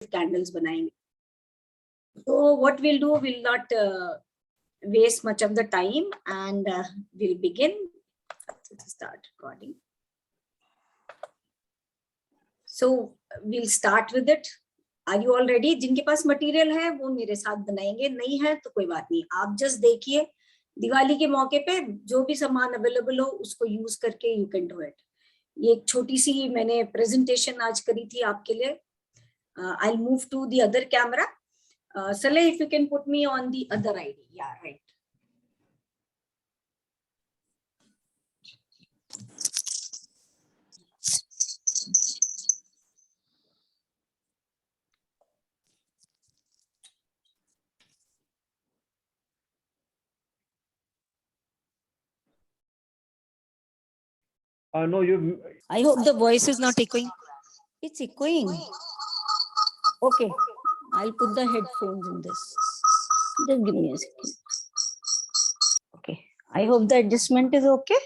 Candles बनाएंगे. So what we'll do, we'll not waste much of the time, and we'll begin. Let's start recording. So we'll start with it. Are you all ready? जिनके पास material है वो मेरे साथ बनाएंगे, नहीं है तो कोई बात नहीं, आप जस्ट देखिए. दिवाली के मौके पे जो भी सामान अवेलेबल हो उसको यूज करके यू कैन डू इट. ये एक छोटी सी मैंने प्रेजेंटेशन आज करी थी आपके लिए. I'll move to the other camera. Saleh, if you can put me on the other ID. Yeah, right. No, you. I hope the voice is not echoing. It's echoing. Okay, I'll put the headphones in this. Just give me a second. Okay, I hope the adjustment is okay.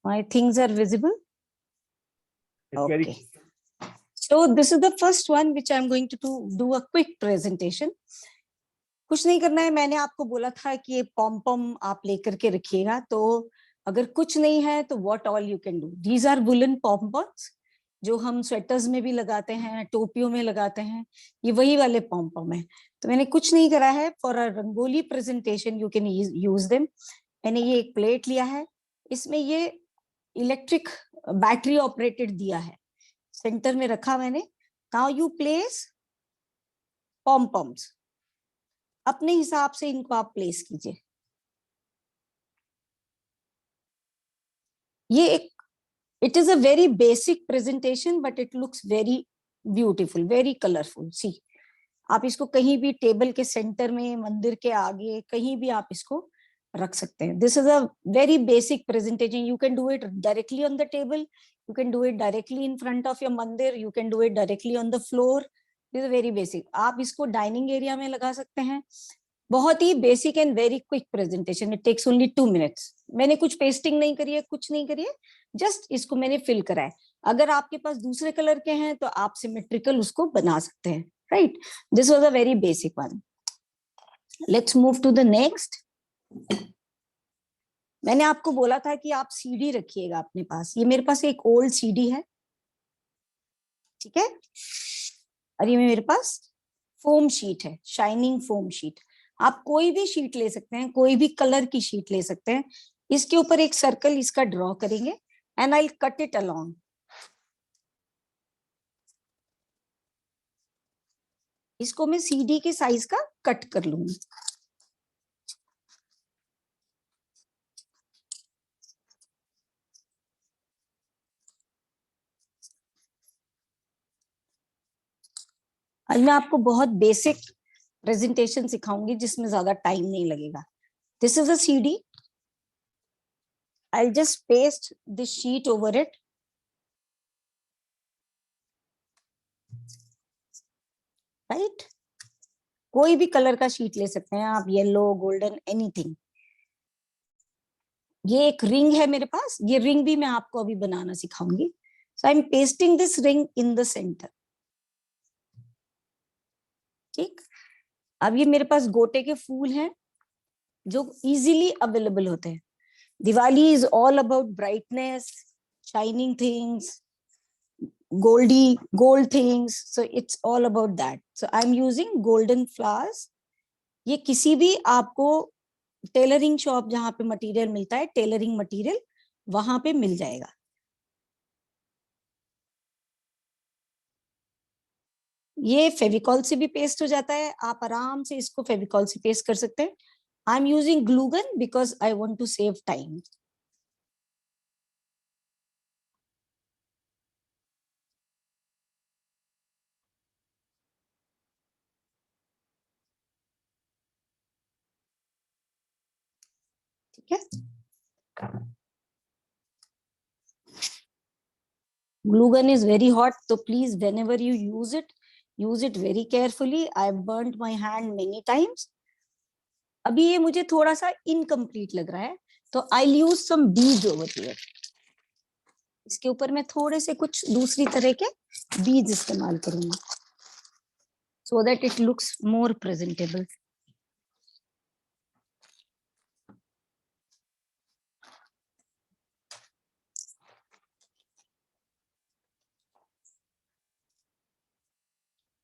My things are visible. Okay. So this is the first one which I'm going to do a quick presentation. कुछ नहीं करना है. मैंने आपको बोला था कि ये पॉम पॉम आप लेकर के रखिएगा. तो अगर कुछ नहीं है तो what all you can do. These are woolen pom poms जो हम स्वेटर्स में भी लगाते हैं, टोपियों में लगाते हैं. ये वही वाले पॉम पॉम है. तो मैंने कुछ नहीं करा है. For a rangoli presentation you can use them. मैंने ये एक प्लेट लिया है. इसमें ये इलेक्ट्रिक बैटरी ऑपरेटेड दिया है. सेंटर में रखा मैंने. Now you place pom poms. अपने हिसाब से इनको आप प्लेस कीजिए. ये एक it is a very basic presentation but it looks very beautiful, very colorful. See, आप इसको कहीं भी टेबल के सेंटर में, मंदिर के आगे, कहीं भी आप इसको रख सकते हैं. This is a very basic presentation. You can do it directly on the table. You can do it directly in front of your mandir. You can do it directly on the floor. This is very basic. आप इसको dining area में लगा सकते हैं. बहुत ही basic and very quick presentation. It takes only 2 minutes. मैंने कुछ पेस्टिंग नहीं करी है, कुछ नहीं करी है, जस्ट इसको मैंने फिल करा है. अगर आपके पास दूसरे कलर के हैं तो आप सिमेट्रिकल उसको बना सकते हैं. Right, this was a very basic one. Let's move to the next. मैंने आपको बोला था कि आप सीडी रखिएगा अपने पास. ये मेरे पास एक ओल्ड सीडी है, ठीक है. और ये मेरे पास फोम शीट है, शाइनिंग फोम शीट. आप कोई भी शीट ले सकते हैं, कोई भी कलर की शीट ले सकते हैं. इसके ऊपर एक सर्कल इसका ड्रॉ करेंगे and I will cut it along. इसको मैं सीडी के साइज का कट कर लूंगी. आज मैं आपको बहुत बेसिक प्रेजेंटेशन सिखाऊंगी जिसमें ज्यादा टाइम नहीं लगेगा. This is a CD. I'll just paste this sheet over it. Right? कोई भी कलर का शीट ले सकते हैं आप, येलो, गोल्डन, एनीथिंग. ये एक रिंग है मेरे पास. ये रिंग भी मैं आपको अभी बनाना सिखाऊंगी. So I'm pasting this ring in the center. ठीक. अब ये मेरे पास गोटे के फूल हैं जो इजीली अवेलेबल होते हैं. Diwali is all about brightness, shining things, gold things. So it's all about that. So I'm using golden flowers. ये किसी भी आपको टेलरिंग शॉप जहां पे मटेरियल मिलता है, टेलरिंग मटेरियल, वहां पे मिल जाएगा. ये फेविकॉल से भी पेस्ट हो जाता है. आप आराम से इसको फेविकॉल से पेस्ट कर सकते हैं. I'm using glue gun because I want to save time. ठीक है. Glue gun is very hot, so please, whenever you use it very carefully. I've burnt my hand many times. अभी ये मुझे थोड़ा सा इनकम्प्लीट लग रहा है, तो I'll use some beads over here. इसके ऊपर मैं थोड़े से कुछ दूसरी तरह के बीज इस्तेमाल करूंगी. so that it looks more presentable.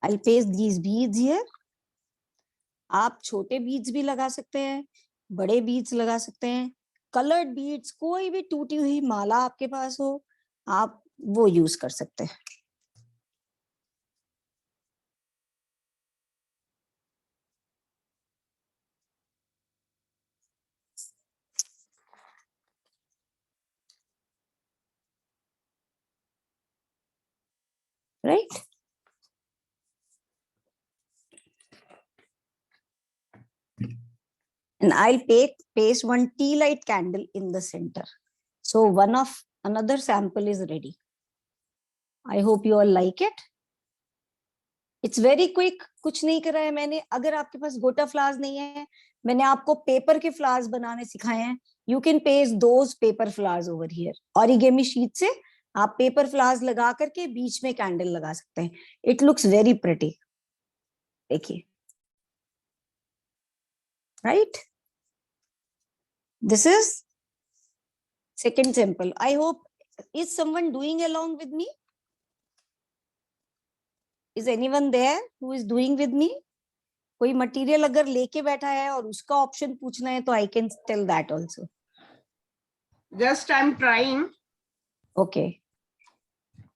I'll paste these beads here. आप छोटे बीड्स भी लगा सकते हैं, बड़े बीड्स लगा सकते हैं, कलर्ड बीड्स, कोई भी टूटी हुई माला आपके पास हो आप वो यूज कर सकते हैं. Right? And I'll paste one tea light candle in the center. So another sample is ready. I hope you all like it. It's very quick. कुछ नहीं करा है मैंने. अगर आपके पास गोटा फ्लावर्स नहीं है, मैंने आपको पेपर के फ्लावर्स बनाने सिखाए हैं. You can paste those paper flowers over here. Origami sheet से आप पेपर फ्लावर्स लगा करके बीच में कैंडल लगा सकते हैं. It looks very pretty. देखिए. Right? This is second sample. I hope, is someone doing along with me? Is anyone there who is doing with me? कोई मटेरियल अगर लेके बैठा है और उसका ऑप्शन पूछना है तो I can tell that also. Just I'm trying. Okay.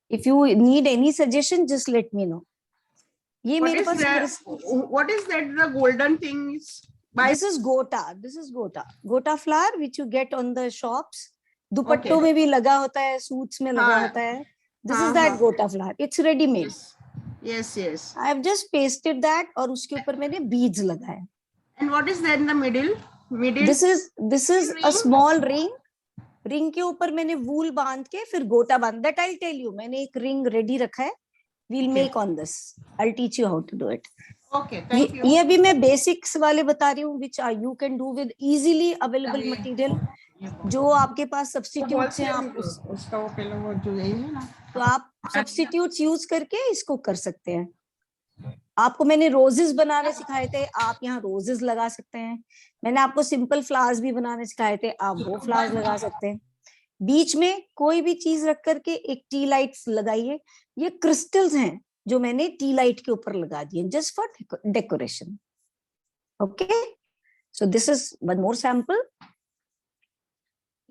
If you need any suggestion, just let me know. ये What मेरे is pass that? What is that? The golden thing is. This is gota. This is gota. Gota flower which you get on the shops. दुपट्टों में भी लगा होता है, suits में लगा होता है. This is that gota flower. It's ready made. Yes, yes. I have just pasted that और उसके ऊपर मैंने beads लगाए. And what is that in the middle? This is a small ring. Ring के ऊपर मैंने wool बांध के फिर गोटा बांध. That I'll tell you. मैंने एक ring ready रखा है. We'll make on this. I'll teach you how to do it. Okay, thank you. ये अभी मैं basics वाले बता रही हूँ, which you can do with easily available material. जो आपके पास substitutes हैं, आप उसका वो पहले वो जो यही है ना, तो आप substitutes use करके इसको कर सकते हैं. आपको मैंने रोजेस बनाने सिखाए थे, आप यहाँ रोजेस लगा सकते हैं. मैंने आपको सिंपल फ्लावर्स भी बनाने सिखाए थे, आप वो फ्लावर्स लगा सकते हैं. बीच में कोई भी चीज रख करके एक टी लाइट्स लगाइए. ये क्रिस्टल्स हैं जो मैंने टी लाइट के ऊपर लगा दिए, just for decoration. Okay, so this is one more sample.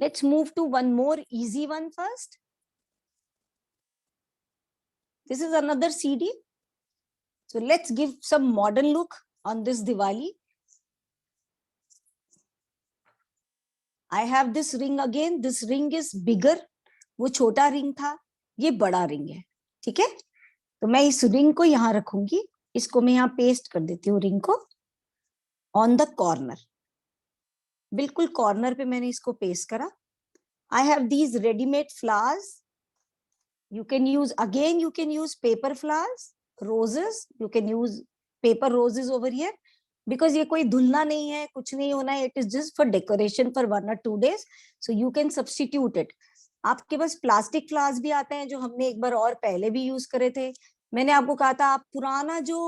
Let's move to one more easy one first. This is another CD. So let's give some modern look on this Diwali. I have this ring again. This ring is bigger. वो छोटा ring था, ये बड़ा ring है. ठीक है, तो मैं इस रिंग को यहाँ रखूंगी. इसको मैं यहाँ पेस्ट कर देती हूँ रिंग को ऑन द कॉर्नर. बिल्कुल कॉर्नर पे मैंने इसको पेस्ट करा. I have these ready-made flowers. You can use again. You can use paper flowers. Roses, you can use paper roses over here because ये कोई धुलना नहीं है, कुछ नहीं होना है. It is just for decoration for 1 or 2 days. So you can substitute it. आपके पास प्लास्टिक फ्लावर्स भी आते हैं जो हमने एक बार और पहले भी यूज करे थे. मैंने आपको कहा था आप पुराना जो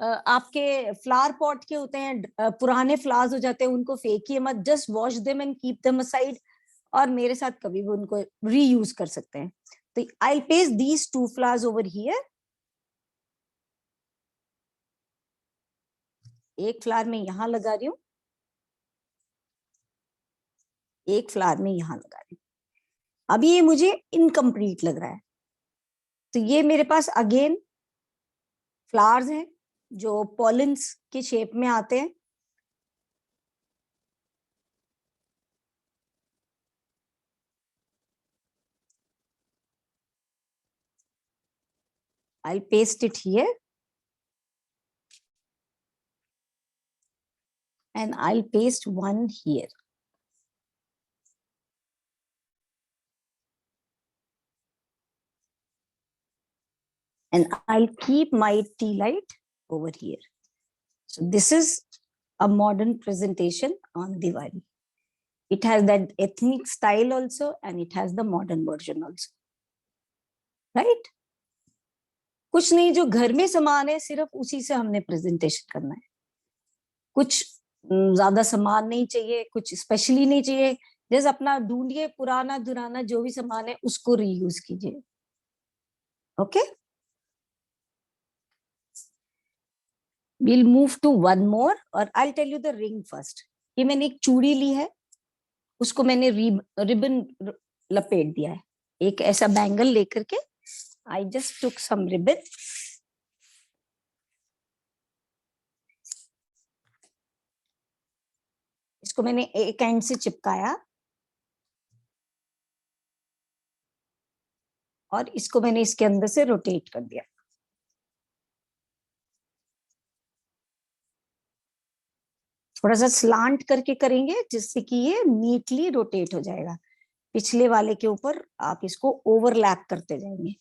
आपके फ्लावर पॉट के होते हैं, पुराने फ्लावर्स हो जाते हैं, उनको फेंकिए मत. Just wash them and keep them aside. और मेरे साथ कभी भी उनको रीयूज कर सकते हैं. तो I paste these 2 flowers over here. एक फ्लावर में यहां लगा रही हूं, एक फ्लावर में यहां लगा रही हूं. अभी ये मुझे इनकम्प्लीट लग रहा है. तो ये मेरे पास अगेन फ्लावर्स हैं जो पॉलिन्स के शेप में आते हैं. I'll paste it here. And I'll paste one here. And I'll keep my tea light over here. So this is a modern presentation on Diwali. It has that ethnic style also, and it has the modern version also. Right? कुछ नहीं, जो घर में सामान है सिर्फ उसी से हमने प्रेजेंटेशन करना है। कुछ ज्यादा सामान नहीं चाहिए, कुछ स्पेशली नहीं चाहिए। जैसे अपना ढूंढिए, पुराना दुराना जो भी सामान है उसको रीयूज कीजिए। Okay, we'll move to one more और I'll tell you the ring first। ये मैंने एक चूड़ी ली है, उसको मैंने रिबन लपेट दिया है। एक ऐसा बैंगल लेकर के I just took some ribbon, इसको मैंने एक एंड से चिपकाया और इसको मैंने इसके अंदर से रोटेट कर दिया। थोड़ा सा स्लांट करके करेंगे जिससे कि ये नीटली रोटेट हो जाएगा। पिछले वाले के ऊपर आप इसको ओवरलैप करते जाएंगे।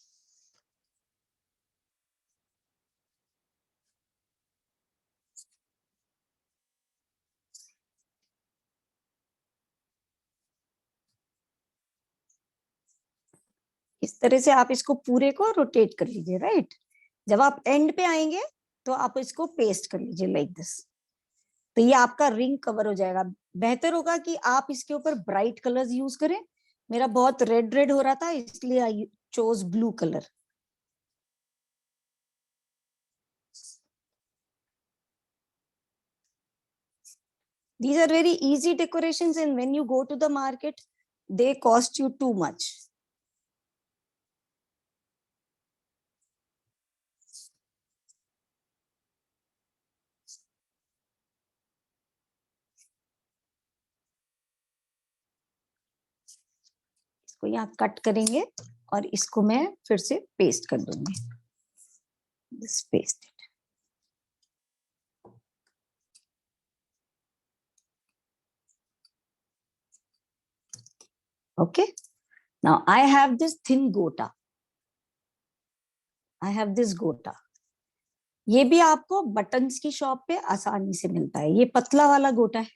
इस तरह से आप इसको पूरे को रोटेट कर लीजिए, राइट। जब आप एंड पे आएंगे तो आप इसको पेस्ट कर लीजिए लाइक दिस। तो ये आपका रिंग कवर हो जाएगा। बेहतर होगा कि आप इसके ऊपर ब्राइट कलर्स यूज करें। मेरा बहुत रेड रेड हो रहा था इसलिए I chose blue colour. These are very easy decorations and when you go to the market, they cost you too much. इसको यहाँ कट करेंगे और इसको मैं फिर से पेस्ट कर दूंगी। This paste it. Okay. Now I have this thin gota. I have this gota. ये भी आपको बटन्स की शॉप पे आसानी से मिलता है। ये पतला वाला गोटा है,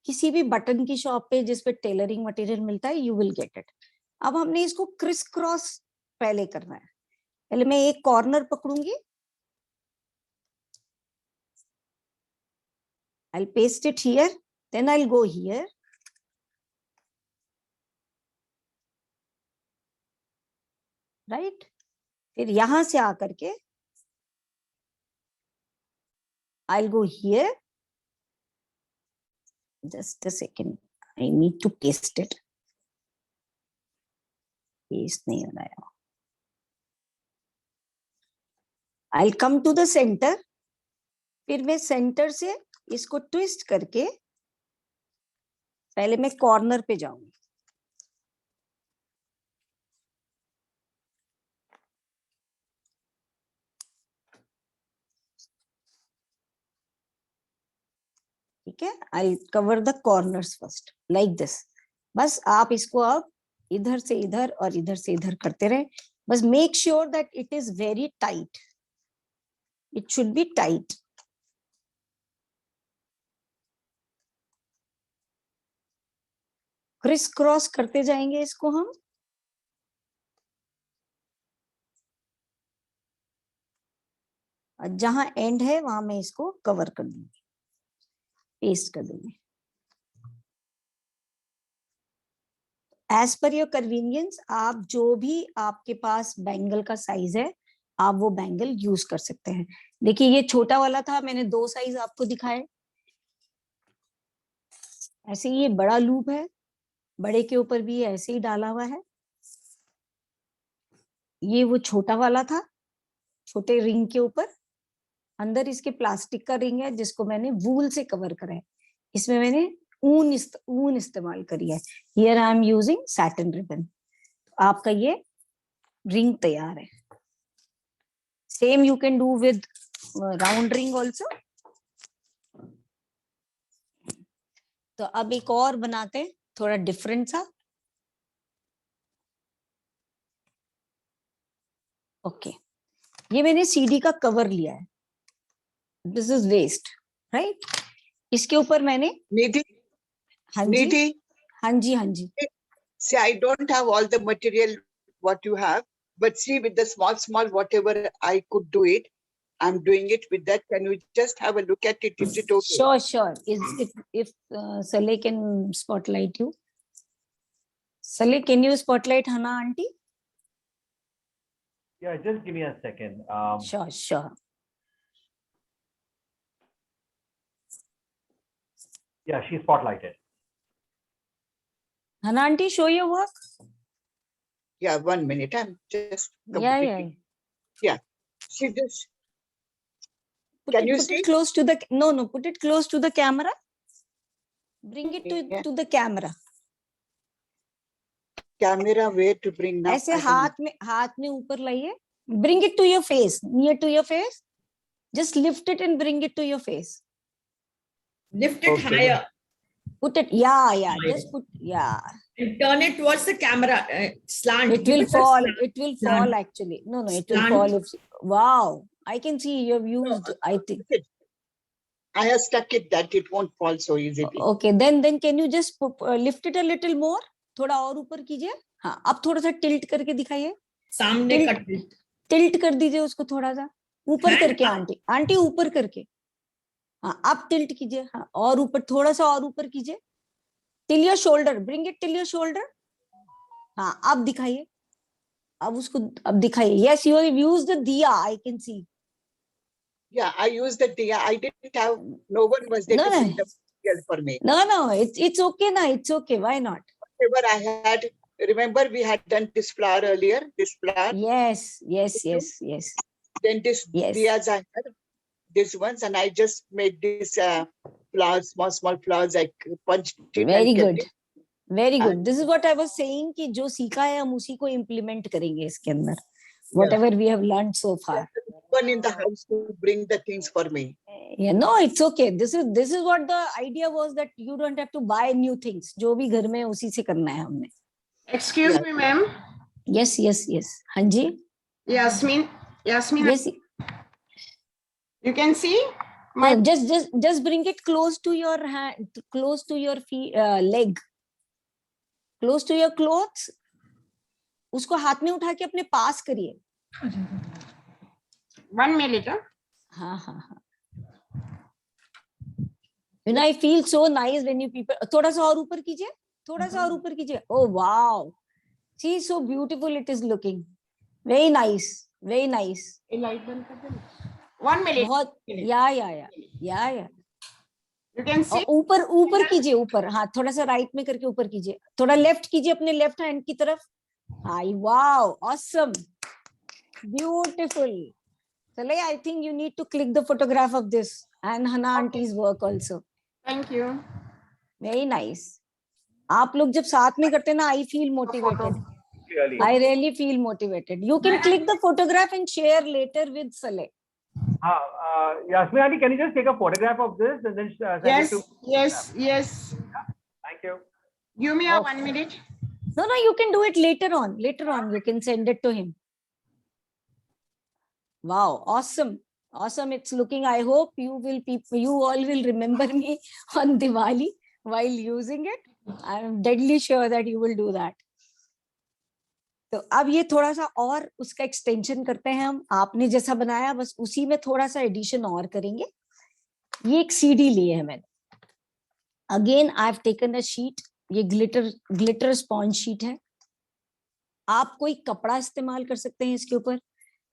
किसी भी बटन की शॉप पे जिसपे टेलरिंग मटेरियल मिलता है, यू विल गेट इट। अब हमने इसको क्रिस क्रॉस पहले करना है। पहले मैं एक corner पकड़ूंगी, I'll paste it here, then I'll go here, right? फिर यहां से आकर के I'll go here. Just a second, I need to paste it. Paste नहीं हो रहा है। I'll come to the center. फिर मैं सेंटर से इसको ट्विस्ट करके पहले मैं कॉर्नर पे जाऊंगी। ठीक है, I cover the corners first like this. बस आप इसको अब इधर से इधर और इधर से इधर करते रहे। बस make sure that it is very tight, it should be tight. Criss cross करते जाएंगे इसको हम। जहां एंड है वहां मैं इसको कवर कर दूंगी, पेस्ट कर दूंगी। एज पर योर कन्वीनियंस, आप जो भी आपके पास बैंगल का साइज है आप वो बैंगल यूज कर सकते हैं। देखिए ये छोटा वाला था, मैंने 2 साइज आपको दिखाए। ऐसे ही ये बड़ा लूप है, बड़े के ऊपर भी ऐसे ही डाला हुआ है। ये वो छोटा वाला था, छोटे रिंग के ऊपर। अंदर इसके प्लास्टिक का रिंग है जिसको मैंने वूल से कवर करा है। इसमें मैंने ऊन इस्तेमाल करी है। Here I am using satin ribbon. आपका ये रिंग तैयार है। Same you can do with round ring also. तो अब एक और बनाते हैं थोड़ा डिफरेंट सा। ओके, ये मैंने सीडी का कवर लिया है। This is waste, right. इसके ऊपर मैंने Nidhi, हाँ जी Nidhi, हाँ जी हाँ जी see, I don't have all the material what you have. But see, with the small, whatever I could do it, I'm doing it with that. Can you just have a look at it? Is it okay? Sure, sure. If Saleh can spotlight you. Saleh, can you spotlight Hana auntie? Yeah, just give me a second. Sure, sure. Yeah, she's spotlighted. Hana auntie, show your work. Yeah, 1 minute. I'm just Yeah, yeah. completing. See this? Put Can it, you put see? it close to the no. Put it close to the camera. Bring it Yeah. to the camera. Camera where to bring now? ऐसे I don't know. हाथ में ऊपर लाइए. Bring it to your face, near to your face. Just lift it and bring it to your face. Lift it Okay. higher Put it, yeah. Higher. Just put, yeah. and turn it towards the camera. Slant. It Give will a fall. slant. It will Slant. fall actually. No, it will Slant. fall. Wow, I can see you have used. I think. I have stuck it that it won't fall so easily. Okay, then can you just lift it a little more? थोड़ा और ऊपर कीजिए. हाँ, अब थोड़ा सा tilt करके दिखाइए. सामने Tilt. का tilt. Tilt कर दीजिए उसको थोड़ा सा. ऊपर Hand करके up. आंटी ऊपर करके. हाँ, अब टिल्ट कीजिए. हाँ, और ऊपर थोड़ा सा और ऊपर कीजिए. Till your shoulder. Bring it till your shoulder. हाँ, अब दिखाइए. अब उसको अब दिखाइए. Yes, you have used the diya. I can see. Yeah, I used the diya. I didn't have. No one was there No, to no. bring the material for me. No. It's okay now. It's okay. Why not? Whatever I had. Remember, we had done this flower earlier. This flower. Yes. Then this Yes. diyas I had. These ones, and I just made this flowers, small flowers. I punched it. Very and kept good. it. Very good. And- This is what I was saying कि जो सीखा है हम उसी को implement करेंगे इसके अंदर. Whatever we have learned so far. One in the house to bring the things for me. Yeah, no, it's okay. This is what the idea was, that you don't have to buy new things. जो भी घर में है उसी से करना है हमने. Excuse Yeah. me, ma'am. Yes. हाँ जी. Yasmin, Yes. you can see No, my just bring it close to your hand, close to your feet, leg, close to your clothes. उसको हाथ में उठा के अपने पास करिए. 1 minute. Huh? हाँ. You know, I feel so nice when you people. थोड़ा सा और ऊपर कीजिए. Oh wow. See, so beautiful it is looking. Very nice. A light बंद कर दे. 1 minute. बहुत. Yeah. You can see. और ऊपर कीजिए, ऊपर. हाँ, थोड़ा सा राइट में करके ऊपर कीजिए. थोड़ा लेफ्ट कीजिए अपने लेफ्ट हैंड की तरफ. हाँ, wow, awesome, beautiful. Saleh, I think you need to click the photograph of this and Hana auntie's work also. Thank you. Very nice. आप लोग जब साथ में करते हैं ना, I feel motivated. Clearly. I really feel motivated. You can click the photograph and share later with Saleh. Yasmin aunty, can you just take a photograph of this and then send Yes, it to? yes. Thank you. Give me a Okay. 1 minute. No, you can do it later on. Later on, you can send it to him. Wow, awesome. It's looking. I hope you all will remember me on Diwali while using it. I am deadly sure that you will do that. तो अब ये थोड़ा सा और उसका extension करते हैं हम. आपने जैसा बनाया बस उसी में थोड़ा सा एडिशन और करेंगे. ये एक सीडी ली है मैंने. Again I have taken a sheet. ये ग्लिटर स्पॉन्ज शीट है. आप कोई कपड़ा इस्तेमाल कर सकते हैं इसके ऊपर.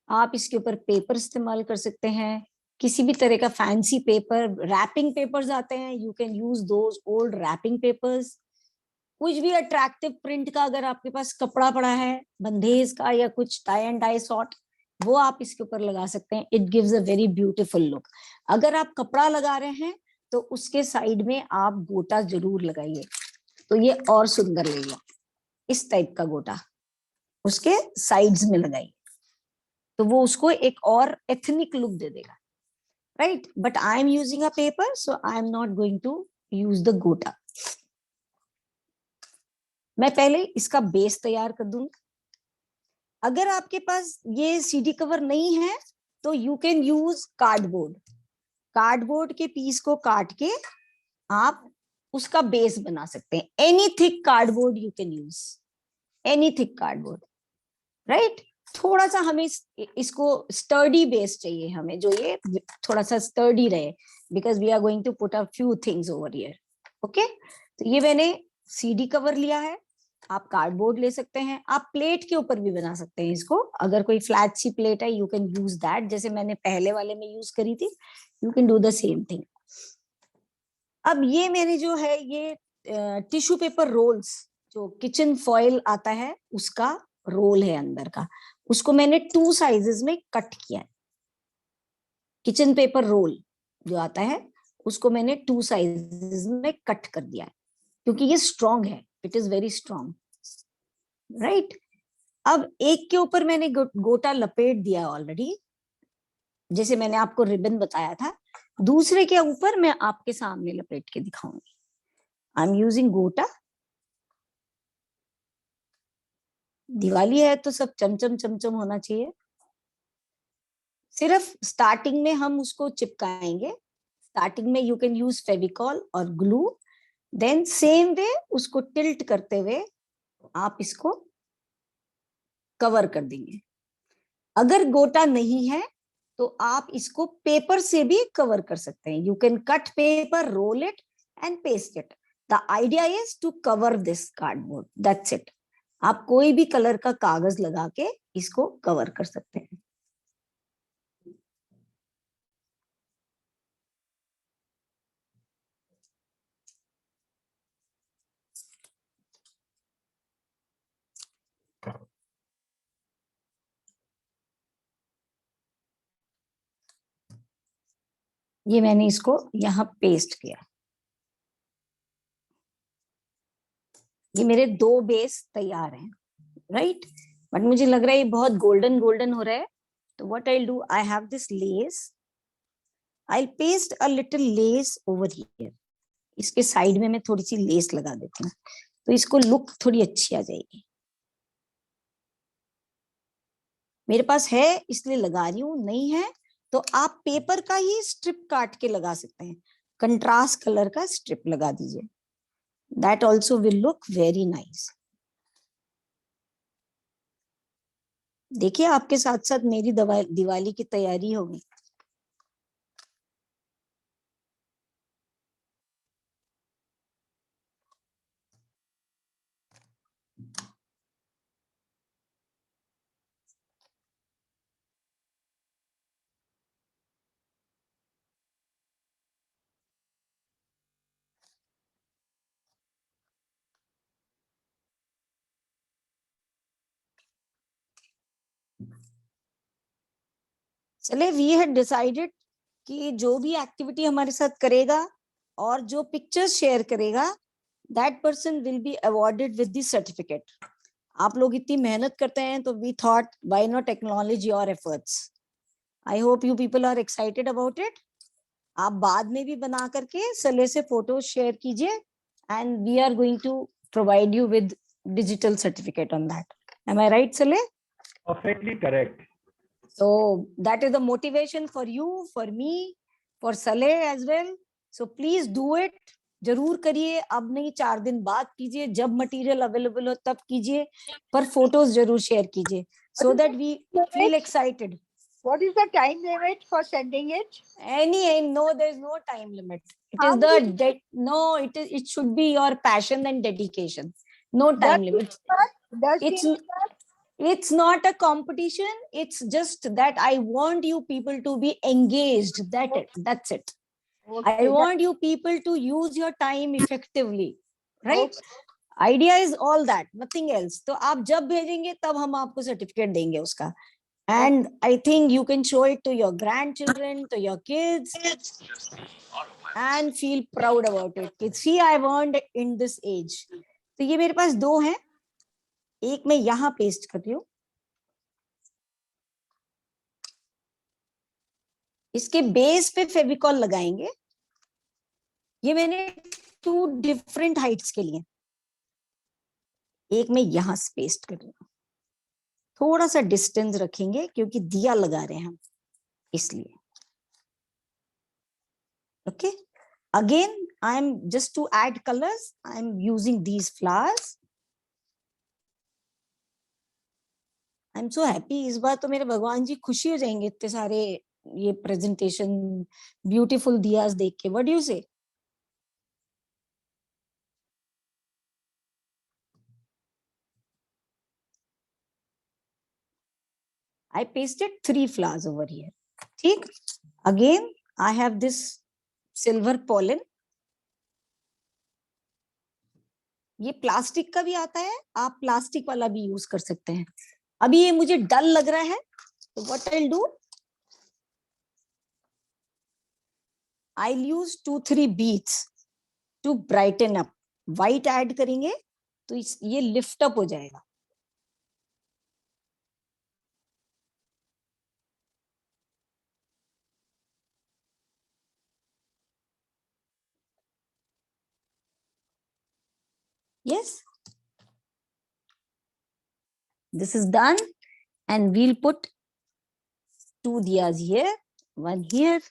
आप इसके ऊपर पेपर इस्तेमाल कर सकते हैं. किसी भी तरह का फैंसी पेपर, रैपिंग पेपर्स आते हैं. You can use those old wrapping papers. कुछ भी अट्रैक्टिव प्रिंट का अगर आपके पास कपड़ा पड़ा है, बंधेज का या कुछ टाई एंड डाई सॉर्ट, वो आप इसके ऊपर लगा सकते हैं. It gives a very beautiful look. अगर आप कपड़ा लगा रहे हैं तो उसके साइड में आप गोटा जरूर लगाइए, तो ये और सुंदर लगेगा. इस टाइप का गोटा उसके साइड्स में लगाइए, तो वो उसको एक और एथनिक लुक दे देगा. Right, but I am using a paper, so I am not going to use the gota. मैं पहले इसका बेस तैयार कर दूंगी. अगर आपके पास ये सीडी कवर नहीं है तो यू कैन यूज कार्डबोर्ड के पीस को काट के आप उसका बेस बना सकते हैं. Any thick cardboard you can use, any thick cardboard. Right, थोड़ा सा हमें इसको स्टर्डी बेस चाहिए हमें, जो ये थोड़ा सा स्टर्डी रहे, because we are going to put a few things over here. Okay, तो ये मैंने सीडी कवर लिया है, आप कार्डबोर्ड ले सकते हैं, आप प्लेट के ऊपर भी बना सकते हैं इसको, अगर कोई फ्लैट सी प्लेट है यू कैन यूज दैट, जैसे मैंने पहले वाले में यूज करी थी, you can do the same thing. अब ये मैंने जो है ये टिश्यू पेपर रोल्स, जो किचन फॉयल आता है उसका रोल है अंदर का, उसको मैंने 2 साइजेस में कट किया है। किचन पेपर रोल जो आता है उसको मैंने 2 साइजेस में कट कर दिया है, क्योंकि ये स्ट्रॉन्ग है, it is very strong, right. अब एक के ऊपर मैंने गोटा लपेट दिया ऑलरेडी, जैसे मैंने आपको रिबन बताया था, दूसरे के ऊपर मैं आपके सामने लपेट के दिखाऊंगी। आई एम यूजिंग गोटा। दिवाली है तो सब चमचम चमचम होना चाहिए। सिर्फ स्टार्टिंग में हम उसको चिपकाएंगे, स्टार्टिंग में यू कैन यूज फेविकॉल और ग्लू, देन सेम वे उसको टिल्ट करते हुए आप इसको कवर कर देंगे। अगर गोटा नहीं है तो आप इसको पेपर से भी कवर कर सकते हैं, you can cut paper, roll it and paste it. The idea is to cover this cardboard, that's it. आप कोई भी कलर का कागज लगा के इसको कवर कर सकते हैं। ये मैंने इसको यहाँ पेस्ट किया, ये मेरे 2 बेस तैयार हैं, राइट। बट मुझे लग रहा है ये बहुत गोल्डन गोल्डन हो रहा है, तो what I do, I have this less, I paste a little less over here. इसके साइड में मैं थोड़ी सी लेस लगा देती हूँ, तो इसको लुक थोड़ी अच्छी आ जाएगी। मेरे पास है इसलिए लगा रही हूँ, नहीं है तो आप पेपर का ही स्ट्रिप काट के लगा सकते हैं, कंट्रास्ट कलर का स्ट्रिप लगा दीजिए, that also will look very nice. देखिए आपके साथ साथ मेरी दिवाली की तैयारी होगी। चले, वी हैड डिसाइडेड कि जो भी एक्टिविटी हमारे साथ करेगा और जो पिक्चर्स शेयर करेगा, that person will be awarded with the certificate. आप लोग इतनी मेहनत करते हैं तो we thought why not acknowledge your efforts. I hope you people are excited about it. आप बाद में भी बना करके सले से फोटो शेयर कीजिए, and we are going to provide you with digital certificate on that. Am I right सले? Perfectly correct. So that is the motivation for you, for me, for Saleh as well. So please do it. जरूर करिए, अब नहीं 4 दिन बाद कीजिए, जब material available हो तब कीजिए, पर फोटोज जरूर शेयर कीजिए, so that we feel excited. What is the time limit for sending it? No, there is no time limit. It How is the no, it should be your passion and dedication. No time limit. It's not a competition. It's just that I want you people to be engaged. That's it. I want you people to use your time effectively, right? Idea is all that, nothing else. तो आप जब भेजेंगे तब हम आपको certificate देंगे उसका. And I think you can show it to your grandchildren, to your kids, and feel proud about it. Kids, see, I've earned in this age. तो ये मेरे पास 2 हैं, एक मैं यहाँ पेस्ट कर रही हूँ, इसके बेस पे फेविकॉल लगाएंगे। ये मैंने 2 डिफरेंट हाइट्स के लिए, एक मैं यहां से पेस्ट कर रही हूँ, थोड़ा सा डिस्टेंस रखेंगे क्योंकि दिया लगा रहे हैं हम इसलिए। Okay, again I am just to add colours, I am using these flowers. I am so happy, इस बार तो मेरे भगवान जी खुशी हो जाएंगे इतने सारे ये प्रेजेंटेशन ब्यूटीफुल दियास देख के. व्हाट डू यू से? I pasted 3 flowers over here. ठीक. Again, I have this silver pollen. ये प्लास्टिक का भी आता है, आप प्लास्टिक वाला भी यूज कर सकते हैं. अभी ये मुझे डल लग रहा है, तो what I'll do? I'll use 2-3 beads to brighten up. White add करेंगे तो ये lift up हो जाएगा. Yes. This is done, and we'll put 2 diyas here, one here,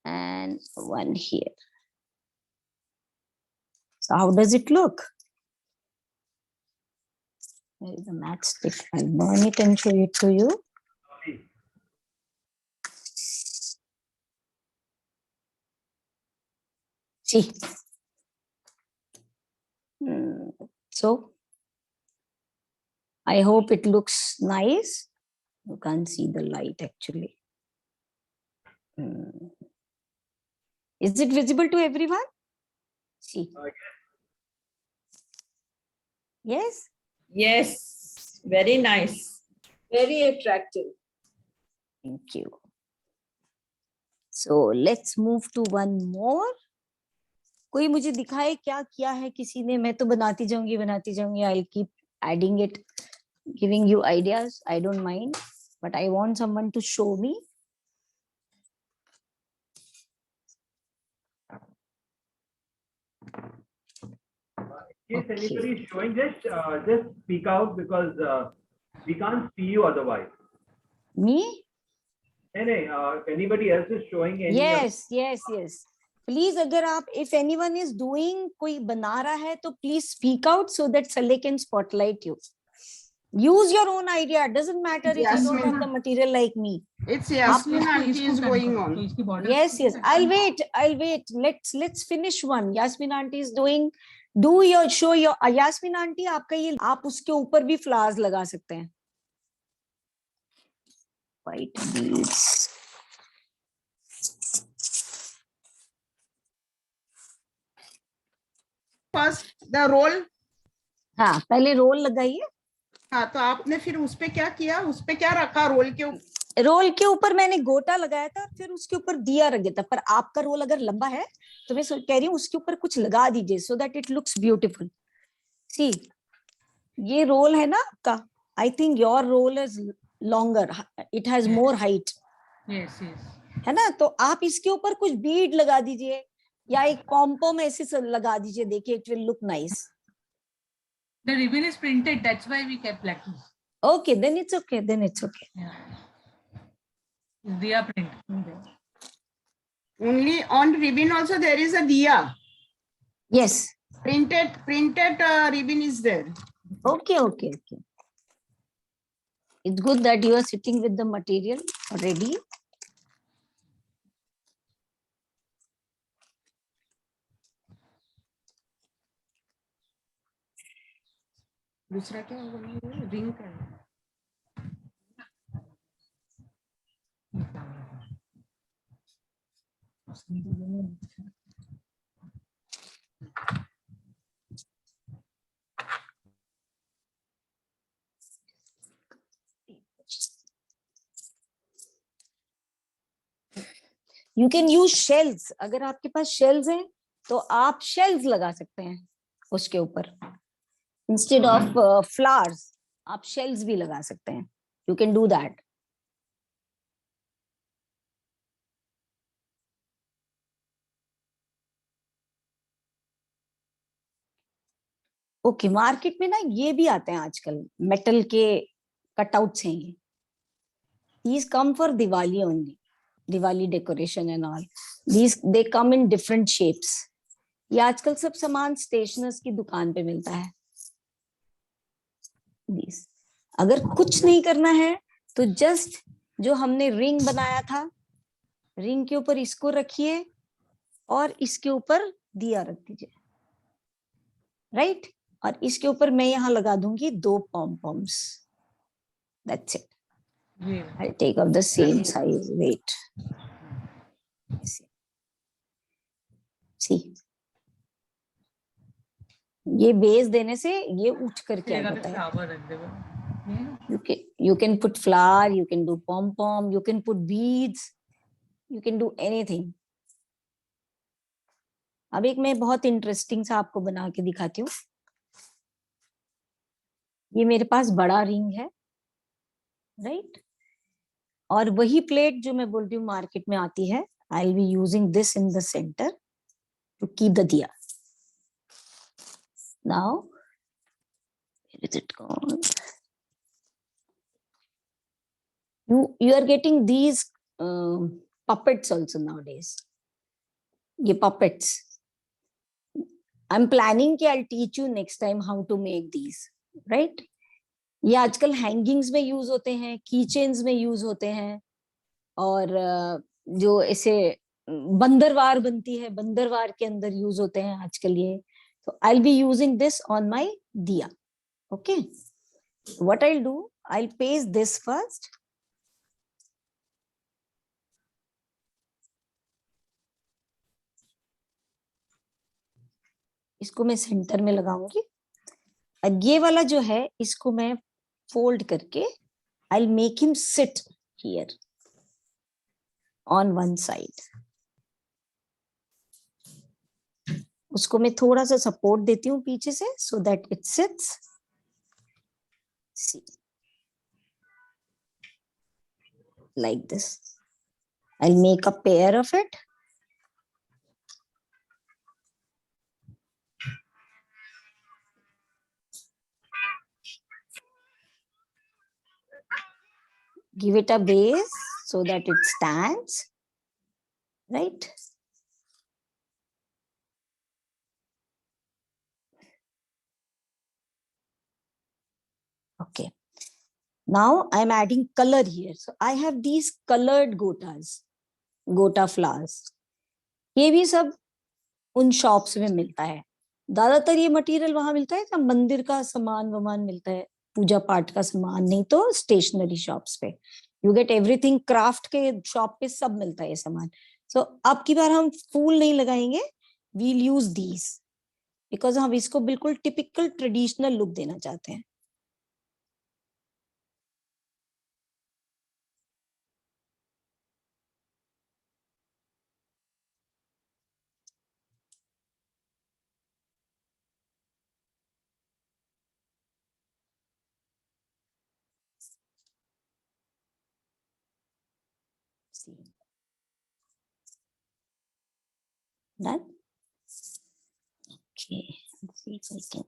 and one here. So how does it look? There is a matchstick. I'll burn it and show it to you. See. So I hope it looks nice. You can't see the light actually. Is it visible to everyone? See. Yes. Yes, very nice. Very attractive. Thank you. So let's move to one more. कोई मुझे दिखाए क्या किया है किसी ने. मैं तो बनाती जाऊंगी. I'll keep adding it, giving you ideas. I don't mind, but I want someone to show me. If anybody is showing this, just speak out because we can't see you otherwise. Me? If anybody else is showing any. Yes. Please, अगर आप, if anyone is doing, कोई बना रहा है तो please speak out so that Saleh can spotlight you. Use your own idea. Doesn't matter if you don't have the material like me. It's Yasmin auntie is going on. Yes. I'll wait. Let's finish one. Yasmin auntie is doing. Do your show your Yasmin auntie. आपका ये आप उसके ऊपर भी flowers लगा सकते हैं. White beads. First the roll. हाँ, पहले रोल लगाइए. हाँ, तो आपने फिर उस पे क्या किया? उस पे क्या रखा? रोल के ऊपर? रोल के ऊपर मैंने गोटा लगाया था, फिर उसके ऊपर दिया रख दिया था. पर आपका रोल अगर लंबा है तो मैं कह रही हूँ उसके ऊपर कुछ लगा दीजिए so that it looks beautiful. See, ये रोल है ना आपका. I think your roll is longer. It has more height. Yes. है ना. तो आप इसके ऊपर कुछ बीड लगा दीजिए या एक कॉम्पो में ऐसे लगा दीजिए. देखिए, it will look nice. The ribbon is printed, that's why we kept lucky. Okay, then it's okay. Yeah. Diya print. Only on ribbon also there is a diya. Yes. Printed ribbon is there. Okay. It's good that you are sitting with the material already. दूसरा क्या होगा? Ring का. You can use shells. अगर आपके पास shells हैं तो आप shells लगा सकते हैं उसके ऊपर. Instead of flowers, आप shells भी लगा सकते हैं. You can do that. Okay, market में ना ये भी आते हैं आजकल, मेटल के कटआउट्स हैं ये. These come for Diwali only. Diwali decoration and all. They come in different shapes. ये आजकल सब सामान स्टेशनर्स की दुकान पे मिलता है. These. अगर कुछ नहीं करना है तो जस्ट जो हमने रिंग बनाया था, रिंग के ऊपर इसको रखिए और इसके ऊपर दिया रख दीजिए, राइट? और इसके ऊपर मैं यहाँ लगा दूंगी 2 pom poms. That's it. I'll take up the same size. Wait. See. ये बेस देने से ये उठ करके आ जाता है. You can put flower, you can do pom pom, you can put beads, you can do anything. अब एक मैं बहुत इंटरेस्टिंग सा आपको बना के दिखाती हूँ. ये मेरे पास बड़ा रिंग है, राइट? और वही प्लेट जो मैं बोल रही हूँ मार्केट में आती है. I will be using this in the centre to keep the diya. Now where is it gone? You are getting these puppets also nowadays. ये puppets. I'm planning कि I'll teach you next time how to make these, right? ये आजकल hangings में use होते हैं, की chains में use होते हैं, और जो ऐसे बंदरवार बनती है, बंदरवार के अंदर यूज होते हैं आजकल ये. तो I'll be using this on my diya. Okay. What I'll do, I'll paste this first. इसको मैं सेंटर में लगाऊंगी. और ये वाला जो है इसको मैं फोल्ड करके I'll make him sit here on one side. उसको मैं थोड़ा सा सपोर्ट देती हूँ पीछे से so that it sits. See, like this. I'll make a pair of it. Give it a base so that it stands, right? Okay. Now I'm adding color here. So I have these colored gotas, gota flowers. ये भी सब उन shops में मिलता है. ज्यादातर ये material वहां मिलता है जहाँ मंदिर का सामान वमान मिलता है, पूजा पाठ का सामान, नहीं तो स्टेशनरी शॉप्स पे. You get everything. क्राफ्ट के शॉप पे सब मिलता है ये सामान. सो अब की बार हम फूल नहीं लगाएंगे, वील यूज दीज, बिकॉज हम इसको बिल्कुल टिपिकल ट्रेडिशनल लुक देना चाहते हैं. See. Done? Okay, let's see if I can.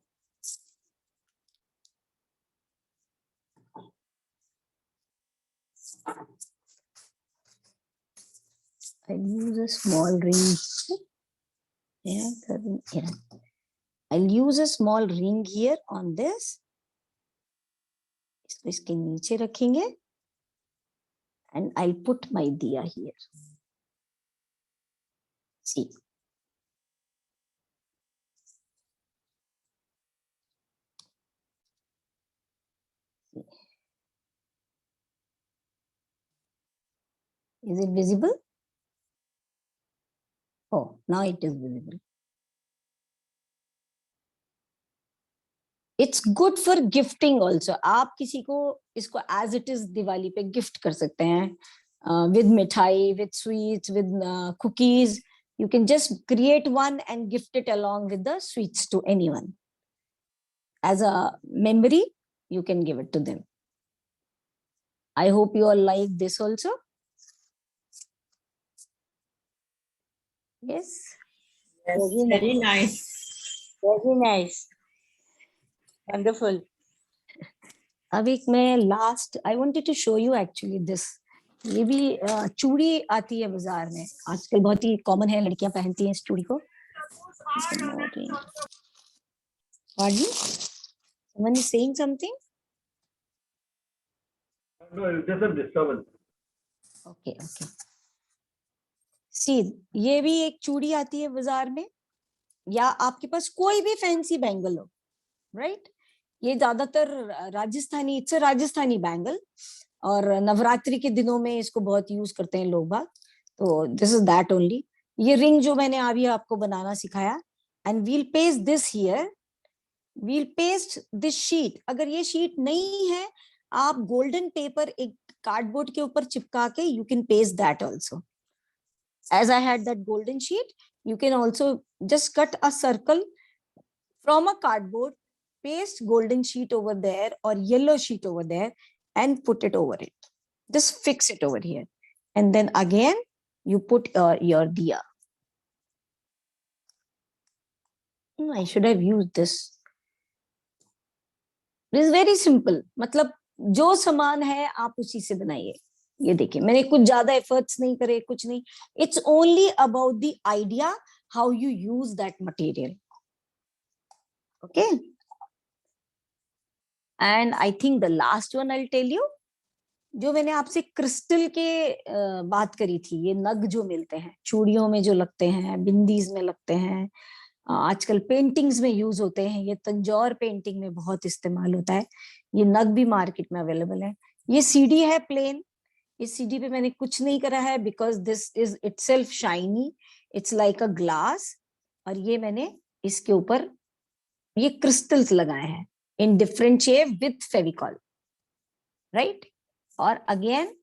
I'll use a small ring. Yeah, yeah. I'll use a small ring here on this. इसको इसके नीचे रखेंगे. And I'll put my diya here. See. Is it visible? Oh, now it is visible. It's good for gifting also. आप किसी को इसको as it is Diwali पे gift कर सकते हैं. With mithai, with sweets, with cookies. You can just create one and gift it along with the sweets to anyone. As a memory, you can give it to them. I hope you all like this also. Yes. Yes, very nice. Very nice. Wonderful. अब एक मैं last, I wanted to show you actually this. ये भी चूड़ी आती है बाजार में आजकल, बहुत ही कॉमन है, लड़कियां पहनती हैं इस चूड़ी को. Pardon? Someone is saying something? No, it's just a disturbance. Okay okay see, ये भी एक चूड़ी आती है बाजार में, या आपके पास कोई भी फैंसी बैंगल हो, राइट? ये ज्यादातर Rajasthani, it's a Rajasthani bangle, और नवरात्रि के दिनों में इसको बहुत यूज करते हैं लोग बाग, तो दिस इज दैट ओनली। ये रिंग जो मैंने अभी आपको बनाना सिखाया, and we'll paste this here, we'll paste this sheet. अगर ये शीट नहीं है, आप गोल्डन पेपर एक कार्डबोर्ड के ऊपर चिपका के you can paste that also. As I had that golden sheet, you can also just cut a circle from a cardboard, paste golden sheet over there or yellow sheet over there and put it over it. Just fix it over here. And then again, you put your diya. I should have used this. This is very simple. मतलब जो सामान है आप उसी से बनाइए। ये देखिए, मैंने कुछ ज्यादा एफर्ट्स नहीं करे, कुछ नहीं। It's only about the idea how you use that material. Okay, and I think the last one I tell you, जो मैंने आपसे क्रिस्टल के बात करी थी, ये नग जो मिलते हैं चूड़ियों में, जो लगते हैं बिंदीज में लगते हैं, आजकल पेंटिंग्स में यूज होते हैं, ये तंजौर पेंटिंग में बहुत इस्तेमाल होता है। ये नग भी मार्केट में अवेलेबल है। ये सीडी है प्लेन, इस सीडी पे मैंने कुछ नहीं करा है because this is itself shiny, it's like a glass, और ये मैंने इसके ऊपर ये क्रिस्टल्स लगाए हैं in different shape with Fevicol, right? और अगेन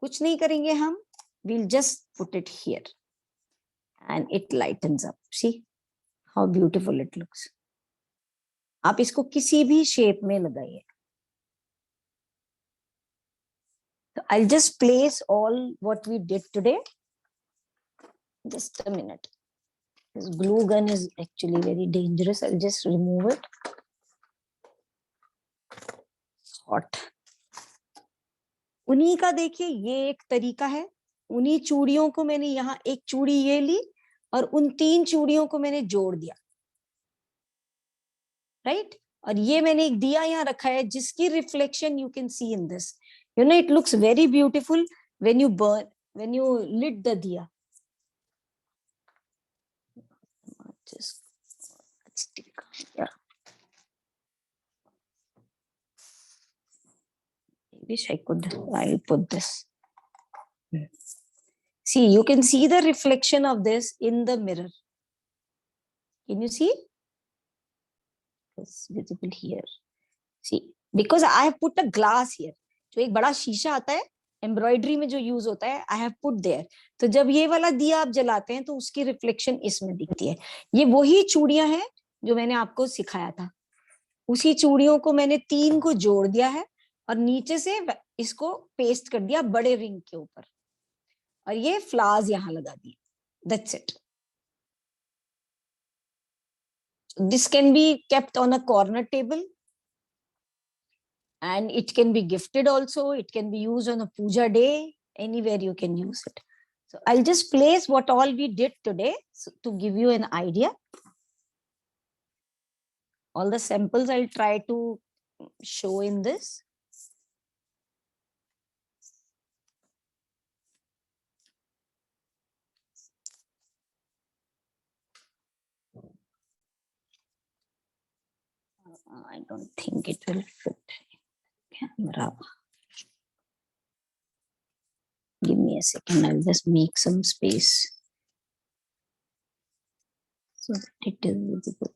कुछ नहीं करेंगे हम, we'll just put it here and it lightens up. See how beautiful it looks. आप इसको किसी भी शेप में लगाइए। So I'll just place all what we did today. Just a minute. This glue gun is actually very dangerous. I'll just remove it. Hot. उन्हीं का देखिए ये एक तरीका है। उन्हीं चूड़ियों को मैंने यहाँ एक चूड़ी ये ली और उन 3 चूड़ियों को मैंने जोड़ दिया, राइट? और ये मैंने एक दिया यहाँ रखा है जिसकी reflection you can see in this. You know, it looks very beautiful when you burn, when you lit the diya. Just stick, yeah. I wish I could. I'll put this. See, you can see the reflection of this in the mirror. Can you see? It's visible here. See, because I have put a glass here. जो एक बड़ा शीशा आता है embroidery में जो use होता है, आई हैव पुट देयर। तो जब ये वाला दिया आप जलाते हैं तो उसकी रिफ्लेक्शन इसमें दिखती है। ये वही चूड़ियां हैं जो मैंने आपको सिखाया था, उसी चूड़ियों को मैंने 3 को जोड़ दिया है और नीचे से इसको पेस्ट कर दिया बड़े रिंग के ऊपर, और ये फ्लावर्स यहाँ लगा दिए। That's it. This can be kept on a corner table. And it can be gifted also. It can be used on a puja day. Anywhere you can use it. So I'll just place what all we did today to give you an idea. All the samples I'll try to show in this. I don't think it will fit. Camera. Give me a second. I'll just make some space so that it is visible.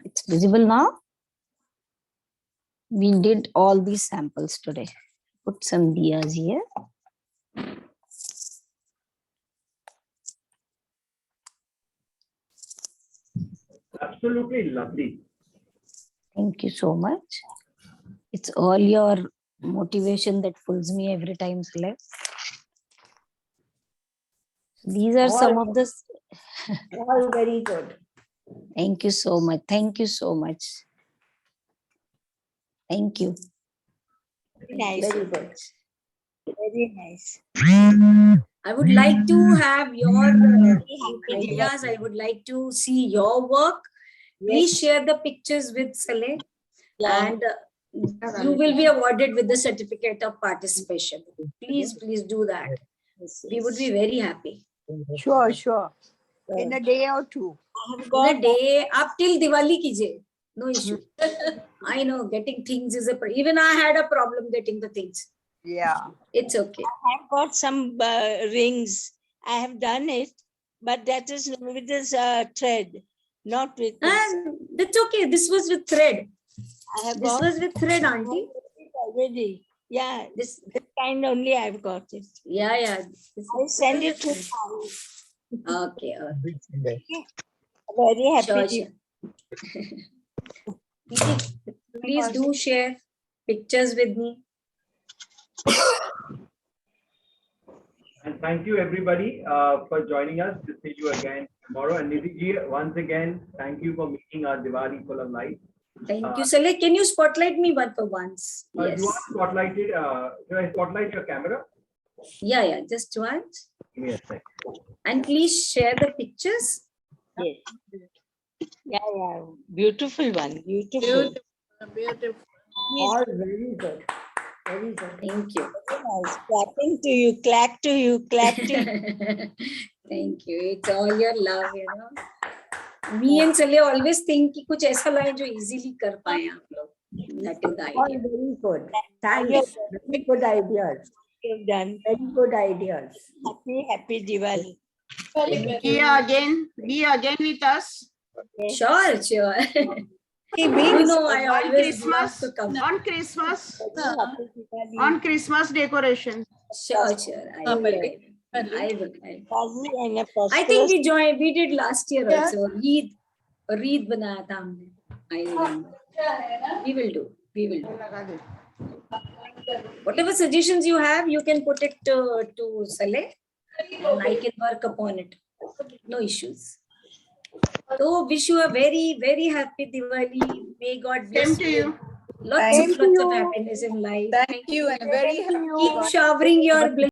It's visible now. We did all these samples today. Put some diyas here. Absolutely lovely. Thank you so much. It's all your motivation that pulls me every time, Saleh. These are some of the. All very good. Thank you so much. Thank you so much. Thank you. Nice. Very good. Very nice. I would like to have your ideas. I would like to see your work. Please share the pictures with Saleh. Yeah. And you will be awarded with the certificate of participation. Please do that. We would be very happy. Sure, sure. In a day or two. In a day, up till Diwali kije. No issue. I know getting things is even I had a problem getting the things. Yeah. It's okay. I've got some rings. I have done it, but that is with this thread, not with this. And that's okay. This was with thread. I have This got was with thread, auntie. it already. Yeah, This, this kind only I've got it. yeah. This, I'll send it to okay. very happy. Sure, to- sure. Please do share pictures with me. And thank you everybody for joining us. To see you again tomorrow. And Nidhi ji, once again, thank you for making our Diwali full of light. Thank you, Saleh. Can you spotlight me one for once? Yes. You are spotlighted. Should I spotlight your camera? Yeah. Just once. Give me a sec. And please share the pictures. Yes. Yeah. Beautiful one. Beautiful. All very good. Very good. Thank you. Nice. Clapping to you. Clap to you. Clap to you. Thank you. It's all your love, you know. Me and Saleh always think कि कुछ ऐसा लाए जो easily कर पाए आप लोग. That is the All idea. very good. Thanks. Very good ideas. You've done. Very good ideas. Happy Diwali. Be again with us Sure. You know, I on always love Christmas, to come. on Christmas, Happy Diwali. on Christmas decoration. Sure. I will. Diwali and a I think prosperous we did last year also. Reed बनाया था हमने. I remember. We will do. Whatever suggestions you have, you can put it to Saleh, and I can work upon it. No issues. So wish you a very, very happy Diwali. May God bless Same to you. Lots of happiness in life. Thank you and very happy. Keep showering your blessings.